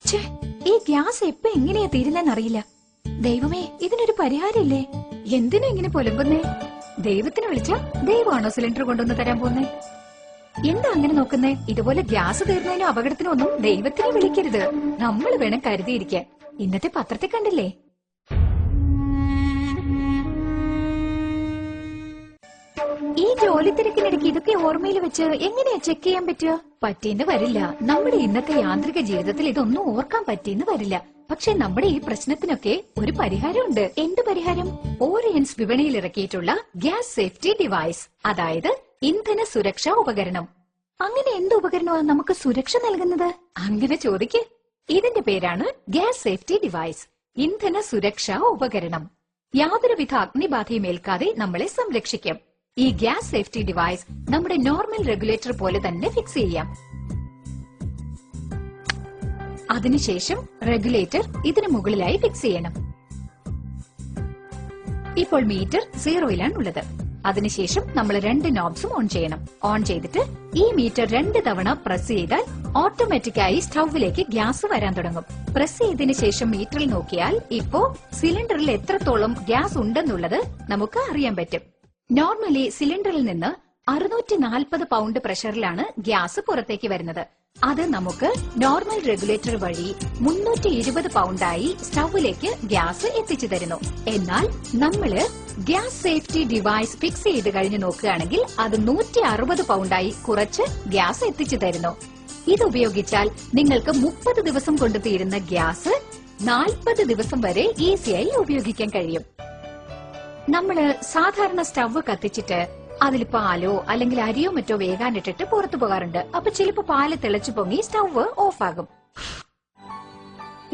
ഛേ, ഈ ഗ്യാസ് എപ്പോ എങ്ങനെയാ തീരുന്നെന്നറിയില്ല. ദൈവമേ, ഇതിനൊരു പരിഹാരമില്ലേ? എന്തിനാ ഇങ്ങനെ പുലമ്പുന്നേ? ദൈവത്തിന് വിളിച്ചാ ദൈവമാണോ സിലിണ്ടർ കൊണ്ടുവന്ന് തരാൻ പോന്നേ? എന്താ അങ്ങനെ നോക്കുന്നേ? ഇതുപോലെ ഗ്യാസ് തീർന്നതിനോ അപകടത്തിനോ ഒന്നും ദൈവത്തിനെ വിളിക്കരുത്. നമ്മൾ വേണം കരുതിയിരിക്കാൻ. ഇന്നത്തെ പത്രത്തിൽ കണ്ടില്ലേ? ഈ ജോലി തിരക്കിനിടയ്ക്ക് ഇതൊക്കെ ഓർമ്മയിൽ വെച്ച് എങ്ങനെയാ ചെക്ക് ചെയ്യാൻ പറ്റുക? പറ്റിയെന്ന് വരില്ല. നമ്മുടെ ഇന്നത്തെ യാന്ത്രിക ജീവിതത്തിൽ ഇതൊന്നും ഓർക്കാൻ പറ്റിയെന്ന് വരില്ല. പക്ഷെ നമ്മുടെ ഈ പ്രശ്നത്തിനൊക്കെ ഒരു പരിഹാരമുണ്ട്. എന്ത് പരിഹാരം? ഓറിയൻസ് വിപണിയിൽ ഇറക്കിയിട്ടുള്ള ഗ്യാസ് സേഫ്റ്റി ഡിവൈസ്, അതായത് ഇന്ധന സുരക്ഷാ ഉപകരണം. അങ്ങനെ എന്ത് ഉപകരണമാണ് നമുക്ക് സുരക്ഷ നൽകുന്നത്? അങ്ങനെ ചോദിക്ക്. ഇതിന്റെ പേരാണ് ഗ്യാസ് സേഫ്റ്റി ഡിവൈസ്, ഇന്ധന സുരക്ഷാ ഉപകരണം. യാതൊരുവിധ അഗ്നിബാധയും ഏൽക്കാതെ നമ്മളെ സംരക്ഷിക്കും. ഈ ഗ്യാസ് സേഫ്റ്റി ഡിവൈസ് നമ്മുടെ നോർമൽ റെഗുലേറ്റർ പോലെ തന്നെ ഫിക്സ് ചെയ്യാം. അതിനുശേഷം റെഗുലേറ്റർ ഇതിന് മുകളിലായി ഫിക്സ് ചെയ്യണം. ഇപ്പോൾ മീറ്റർ 0-ലാണ് ഉള്ളത്. അതിനുശേഷം നമ്മൾ 2 നോബ്സും ഓൺ ചെയ്യണം. ഓൺ ചെയ്തിട്ട് ഈ മീറ്റർ 2 തവണ പ്രസ് ചെയ്താൽ ഓട്ടോമാറ്റിക്കായി സ്റ്റൌവിലേക്ക് ഗ്യാസ് വരാൻ തുടങ്ങും. പ്രസ് ചെയ്തതിനു ശേഷം മീറ്ററിൽ നോക്കിയാൽ ഇപ്പോ സിലിണ്ടറിൽ എത്രത്തോളം ഗ്യാസ് ഉണ്ടെന്നുള്ളത് നമുക്ക് അറിയാൻ പറ്റും. നോർമലി സിലിണ്ടറിൽ നിന്ന് 640 പൗണ്ട് പ്രഷറിലാണ് ഗ്യാസ് പുറത്തേക്ക് വരുന്നത്. അത് നമുക്ക് നോർമൽ റെഗുലേറ്റർ വഴി 320 പൗണ്ടായി സ്റ്റൌവിലേക്ക് ഗ്യാസ് എത്തിച്ചു തരുന്നു. എന്നാൽ നമ്മള് ഗ്യാസ് സേഫ്റ്റി ഡിവൈസ് ഫിക്സ് ചെയ്ത് കഴിഞ്ഞ് നോക്കുകയാണെങ്കിൽ അത് 160 പൗണ്ടായി കുറച്ച് ഗ്യാസ് എത്തിച്ചു തരുന്നു. ഇത് ഉപയോഗിച്ചാൽ നിങ്ങൾക്ക് 30 ദിവസം കൊണ്ട് തീരുന്ന ഗ്യാസ് 40 ദിവസം വരെ ഈസിയായി ഉപയോഗിക്കാൻ കഴിയും. നമ്മള് സാധാരണ സ്റ്റവ് കത്തിച്ചിട്ട് അതിൽ പാലോ അല്ലെങ്കിൽ അരിയോ മറ്റോ വേകാനിട്ടിട്ട് പുറത്തു പോകാറുണ്ട്. അപ്പൊ ചിലപ്പോ പാല് തിളച്ചു പൊങ്ങി സ്റ്റവ് ഓഫ് ആകും.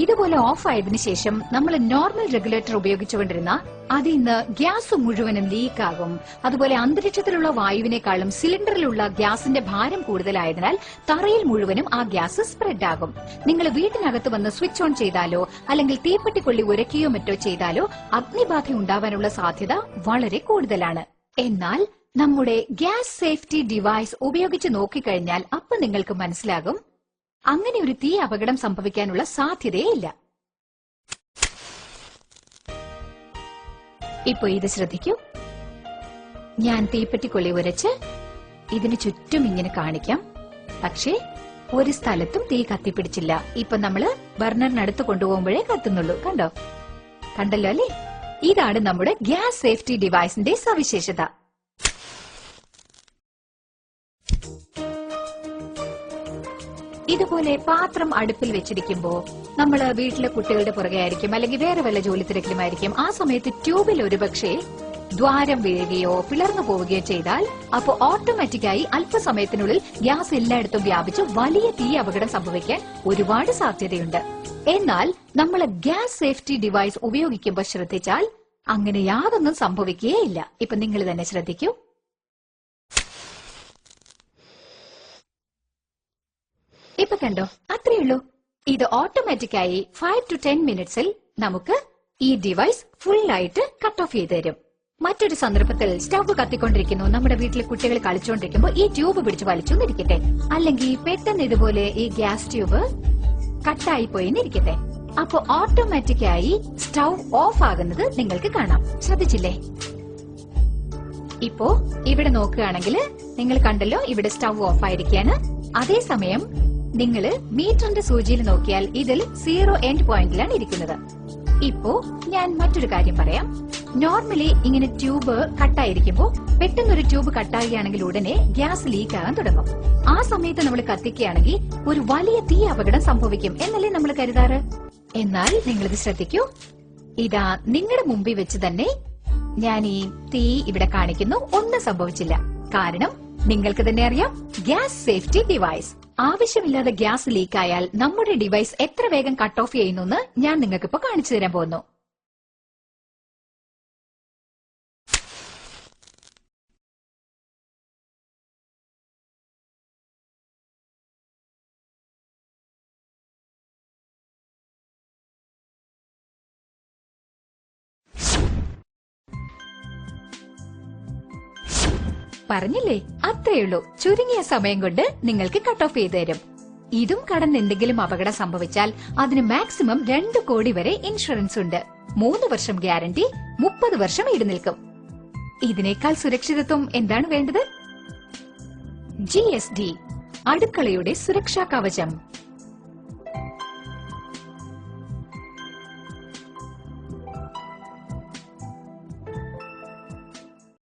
ഇതുപോലെ ഓഫ് ആയതിനു ശേഷം നമ്മൾ നോർമൽ റെഗുലേറ്റർ ഉപയോഗിച്ചുകൊണ്ടിരുന്ന അതിൽ നിന്ന് ഗ്യാസ് മുഴുവനും ലീക്കാകും. അതുപോലെ അന്തരീക്ഷത്തിലുള്ള വായുവിനേക്കാളും സിലിണ്ടറിലുള്ള ഗ്യാസിന്റെ ഭാരം കൂടുതലായതിനാൽ തറയിൽ മുഴുവനും ആ ഗ്യാസ് സ്പ്രെഡ് ആകും. നിങ്ങൾ വീട്ടിനകത്ത് വന്ന് സ്വിച്ച് ഓൺ ചെയ്താലോ അല്ലെങ്കിൽ തീപ്പെട്ടിക്കൊള്ളി ഉരയ്ക്കുകയോ മറ്റോ ചെയ്താലോ അഗ്നിബാധ ഉണ്ടാവാനുള്ള സാധ്യത വളരെ കൂടുതലാണ്. എന്നാൽ നമ്മുടെ ഗ്യാസ് സേഫ്റ്റി ഡിവൈസ് ഉപയോഗിച്ച് നോക്കിക്കഴിഞ്ഞാൽ അപ്പൊ നിങ്ങൾക്ക് മനസ്സിലാകും അങ്ങനെ ഒരു തീ അപകടം സംഭവിക്കാനുള്ള സാധ്യതയില്ല. ഇപ്പൊ ഇത് ശ്രദ്ധിക്കൂ. ഞാൻ തീപ്പെട്ടിക്കൊള്ളി ഉരച്ച് ഇതിന് ചുറ്റും ഇങ്ങനെ കാണിക്കാം. പക്ഷേ ഒരു സ്ഥലത്തും തീ കത്തിപ്പിടിച്ചില്ല. ഇപ്പൊ നമ്മള് ബർണറിനടുത്ത് കൊണ്ടുപോകുമ്പോഴേ കത്തുന്നുള്ളൂ. കണ്ടല്ലോ അല്ലേ? ഇതാണ് നമ്മുടെ ഗ്യാസ് സേഫ്റ്റി ഡിവൈസിന്റെ സവിശേഷത. ഇതുപോലെ പാത്രം അടുപ്പിൽ വെച്ചിരിക്കുമ്പോ നമ്മള് വീട്ടിലെ കുട്ടികളുടെ പുറകെ ആയിരിക്കും അല്ലെങ്കിൽ വേറെ വല്ല ജോലി തിരക്കിലുമായിരിക്കും. ആ സമയത്ത് ട്യൂബിൽ ഒരുപക്ഷെ ദ്വാരം വീഴുകയോ പിളർന്നു പോവുകയോ ചെയ്താൽ അപ്പോ ഓട്ടോമാറ്റിക്കായി അല്പസമയത്തിനുള്ളിൽ ഗ്യാസ് എല്ലായിടത്തും വ്യാപിച്ച് വലിയ തീ അപകടം സംഭവിക്കാൻ ഒരുപാട് സാധ്യതയുണ്ട്. എന്നാൽ നമ്മൾ ഗ്യാസ് സേഫ്റ്റി ഡിവൈസ് ഉപയോഗിക്കുമ്പോൾ ശ്രദ്ധിച്ചാൽ അങ്ങനെ യാതൊന്നും സംഭവിക്കുകയില്ല. ഇപ്പൊ നിങ്ങൾ തന്നെ ശ്രദ്ധിക്കൂ. ഇപ്പൊ കണ്ടോ? അത്രയുള്ളൂ. ഇത് ഓട്ടോമാറ്റിക്കായി 5 to 10 മിനിറ്റ്സിൽ നമുക്ക് ഈ ഡിവൈസ് ഫുള്ളായിട്ട് കട്ട് ഓഫ് ചെയ്ത് തരും. മറ്റൊരു സന്ദർഭത്തിൽ സ്റ്റവ് കത്തിക്കൊണ്ടിരിക്കുന്നു, നമ്മുടെ വീട്ടിലെ കുട്ടികൾ കളിച്ചുകൊണ്ടിരിക്കുമ്പോൾ ഈ ട്യൂബ് പിടിച്ച് വലിച്ചു എന്നിരിക്കട്ടെ, അല്ലെങ്കിൽ പെട്ടെന്ന് ഇതുപോലെ ഈ ഗ്യാസ് ട്യൂബ് കട്ടായി പോയിന്നിരിക്കട്ടെ. അപ്പൊ ഓട്ടോമാറ്റിക്കായി സ്റ്റവ് ഓഫ് ആകുന്നത് നിങ്ങൾക്ക് കാണാം. ശ്രദ്ധിച്ചില്ലേ? ഇപ്പോ ഇവിടെ നോക്കുകയാണെങ്കിൽ നിങ്ങൾ കണ്ടല്ലോ, ഇവിടെ സ്റ്റവ് ഓഫ് ആയിരിക്കാണ്. അതേസമയം നിങ്ങൾ മീറ്ററിന്റെ സൂചിയിൽ നോക്കിയാൽ ഇതിൽ 0 എൻഡ് പോയിന്റിലാണ് ഇരിക്കുന്നത്. ഇപ്പോ ഞാൻ മറ്റൊരു കാര്യം പറയാം. നോർമലി ഇങ്ങനെ ട്യൂബ് കട്ടായിരിക്കുമ്പോ പെട്ടെന്നൊരു ട്യൂബ് കട്ടാകുകയാണെങ്കിൽ ഉടനെ ഗ്യാസ് ലീക്ക് ആകാൻ തുടങ്ങും. ആ സമയത്ത് നമ്മൾ കത്തിക്കുകയാണെങ്കിൽ ഒരു വലിയ തീ അപകടം സംഭവിക്കും എന്നല്ലേ നമ്മൾ കരുതാറ്. എന്നാൽ നിങ്ങളിത് ശ്രദ്ധിക്കൂ. ഇതാ നിങ്ങളുടെ മുമ്പിൽ വെച്ച് തന്നെ ഞാൻ ഈ തീ ഇവിടെ കാണിക്കുന്നു. ഒന്നും സംഭവിച്ചില്ല. കാരണം നിങ്ങൾക്ക് തന്നെ അറിയാം, ഗ്യാസ് സേഫ്റ്റി ഡിവൈസ്. ആവശ്യമില്ലാതെ ഗ്യാസ് ലീക്കായാൽ നമ്മുടെ ഡിവൈസ് എത്ര വേഗം കട്ട് ഓഫ് ചെയ്യുന്നു ഞാൻ നിങ്ങൾക്കിപ്പോ കാണിച്ചു തരാൻ പോകുന്നു. പറഞ്ഞില്ലേ, അത്രയുള്ളൂ. ചുരുങ്ങിയ സമയം കൊണ്ട് നിങ്ങൾക്ക് കട്ട് ഓഫ് ചെയ്ത് തരും. ഇതും കടന്ന് എന്തെങ്കിലും അപകടം സംഭവിച്ചാൽ അതിന് മാക്സിമം 2 കോടി വരെ ഇൻഷുറൻസ് ഉണ്ട്. 3 വർഷം ഗ്യാരണ്ടി, 30 വർഷം ഈട് നിൽക്കും. ഇതിനേക്കാൾ സുരക്ഷിതത്വം എന്താണ് വേണ്ടത്? GSD, അടുക്കളയുടെ സുരക്ഷാ കവചം.